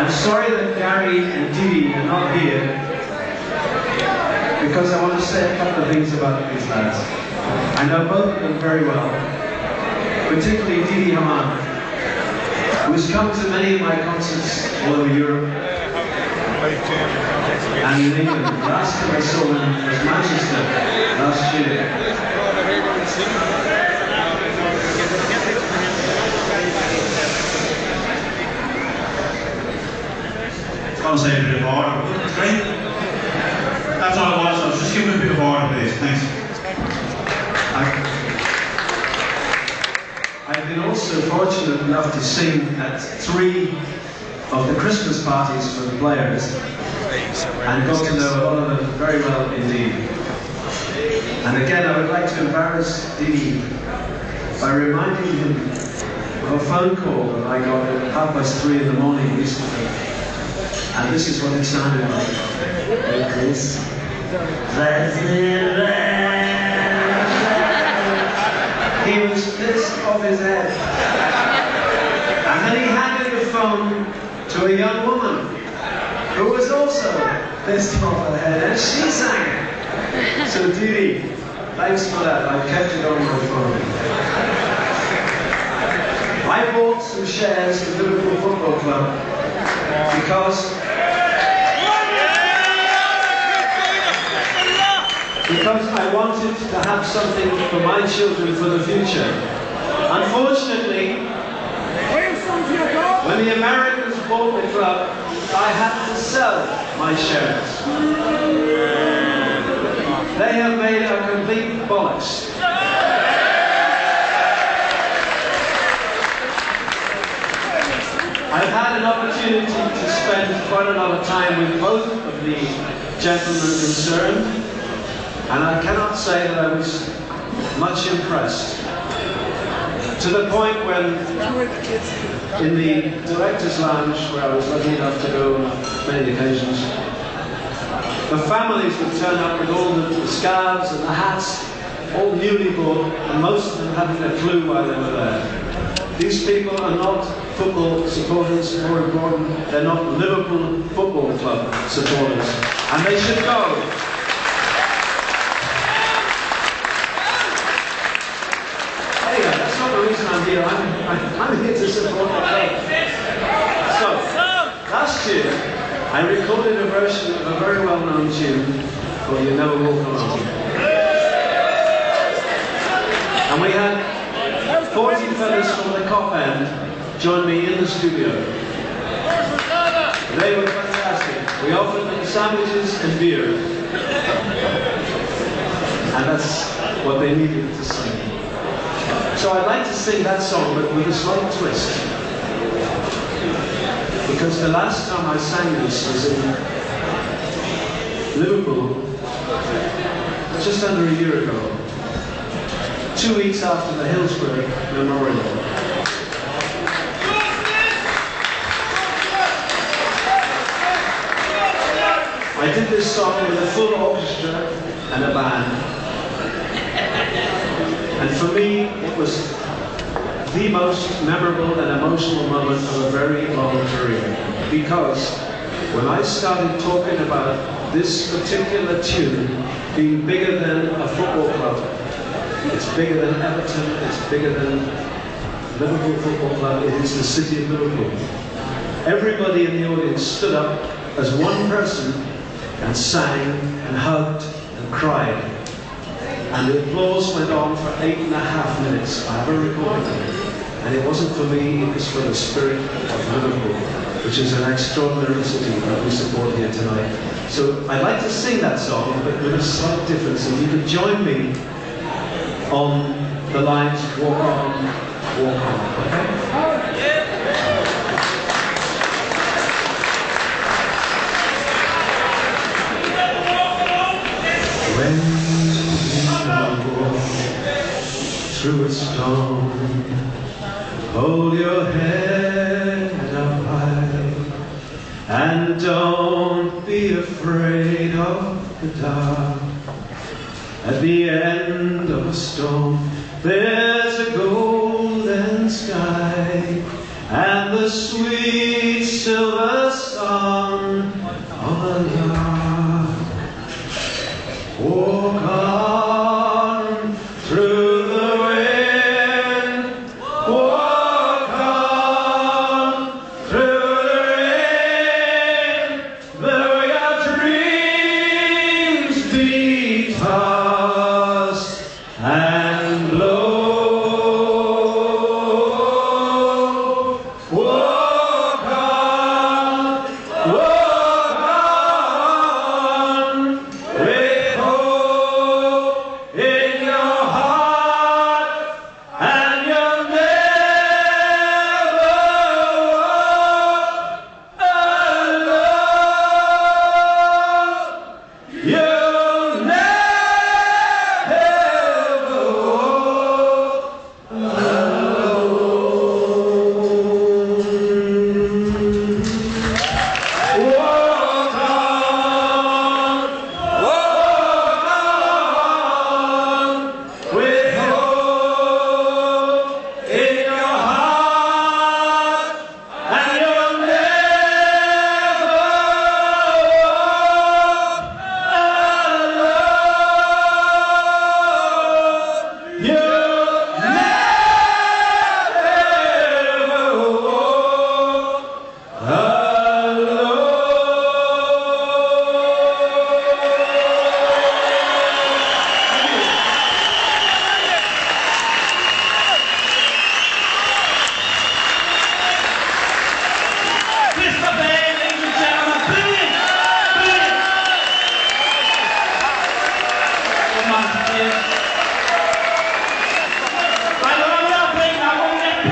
I'm sorry that Gary and Dee Dee are not here, because I want to say a couple of things about these lads. I know both of them very well, particularly Dee Dee Hamann, who has come to many of my concerts all over Europe and in England. The last time I saw them was Manchester last year. I was going to say a bit of order. Great. That's all it was. I was just giving a bit of order, please. Thanks. I've been also fortunate enough to sing at 3 of the Christmas parties for the players and got to know a lot of them very well indeed. And again, I would like to embarrass Dee by reminding him of a phone call that I got at 3:30 in the morning recently. And this is what it sounded like. He was pissed off his head. And then he handed the phone to a young woman who was also pissed off her head, and she sang it. So Dee Dee, thanks for that. I've kept it on my phone. I bought some shares in the Liverpool Football Club because I wanted to have something for my children for the future. Unfortunately, when the Americans bought the club, I had to sell my shares. They have made a complete bollocks. I've had an opportunity to spend quite a lot of time with both of the gentlemen concerned, and I cannot say that I was much impressed. To the point when, in the director's lounge, where I was lucky enough to go on many occasions, the families would turn up with all the scarves and the hats, all newly bought, and most of them hadn't a clue why they were there. These people are not football supporters, more important, they're not Liverpool Football Club supporters, and they should go. Anyway, that's not the reason I'm here. I'm here to support the club. So, last year, I recorded a version of a very well-known tune called You Never Walk Alone. And we had 40 fellas from the cop end join me in the studio. They were fantastic. We offered them sandwiches and beer. And that's what they needed to sing. So I'd like to sing that song, but with a slight twist. Because the last time I sang this was in Liverpool, just under a year ago. 2 weeks after the Hillsborough Memorial. I did this song with a full orchestra and a band. And for me, it was the most memorable and emotional moment of a very long career. Because when I started talking about this particular tune being bigger than a football club, it's bigger than Everton, it's bigger than Liverpool Football Club, it is the city of Liverpool. Everybody in the audience stood up as one person and sang and hugged and cried. And the applause went on for 8.5 minutes. I have a recording of it. And it wasn't for me, it was for the spirit of Liverpool, which is an extraordinary city that we support here tonight. So I'd like to sing that song, but with a slight difference. If you could join me on the lines, walk on, okay? When you walk through a storm, hold your head up high, and don't be afraid of the dark. At the end of a storm, there's a golden sky, and the sweet